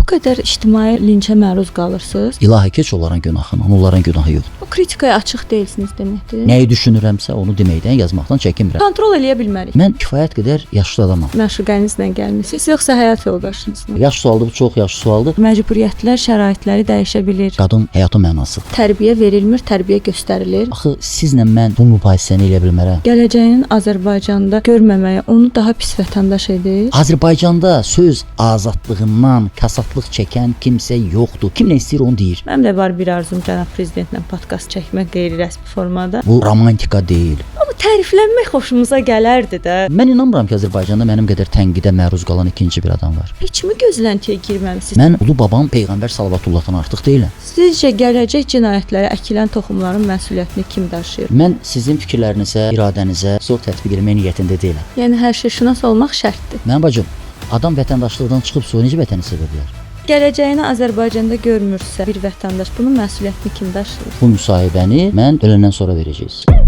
qədər ictimai linçə məruz qalırsınız. İlahi keç onların günahını, onların günahı yoxdur. O kritikaya açıq deyilsiniz deməkdir. Nəyi düşünürəmsə onu deməkdən, yazmaqdan çəkinmirəm. Kontrol eləyə bilmərik. Mən kifayət qədər yaşlı adamam. Məşuqənizlə gəlmisiniz, yoxsa həyat yoldaşınızla? Yaş sualdır, bu çox yaxşı sualdır. Məcburiyyətlər, şəraitləri dəyişə bilir. Qadın həyatın mənasıdır. Tərbiyə verilmir, tərbiyə göstərilir. Axı sizlə mən bu mübahisəni eləyə bilmərəm. Gələcəyinin Azərbaycanda görməməyə onu daha pis vətəndaş edir. Azərbaycanda söz azadlığından kasatlıq çəkən kimsə yoxdur. Kim nə istəyir onu deyir. Mənim də var bir arzum cənab prezidentlə podkast çəkmək qeyri-rəsmi formada. Bu romantika deyil. Amma təriflənmək xoşumuza gələrdi də. Mən inanmıram ki, Azərbaycanda mənim qədər tənqidə məruz qalan ikinci bir adam var. Heç mi gözləntiyə girməmisiniz? Mən ulu babam Peyğəmbər sallallahu artıq deyiləm. Sizcə gələcək cinayətlərə əkilən toxumların məsuliyyətini kim daşıyır? Mən sizin fikirlərinizə, iradənizə zor tətbiq etmək niyyətində deyiləm. Yəni hər şey şünas olmaq şərtdir. Mənim bacım, adam vətəndaşlıqdan çıxıb sonra necə vətəni sevə bilər? Gələcəyini Azərbaycanda görmürsə bir vətəndaş bunun məsuliyyətini kim daşıyır? Bu müsahibəni mən öləndən sonra verəcəyik.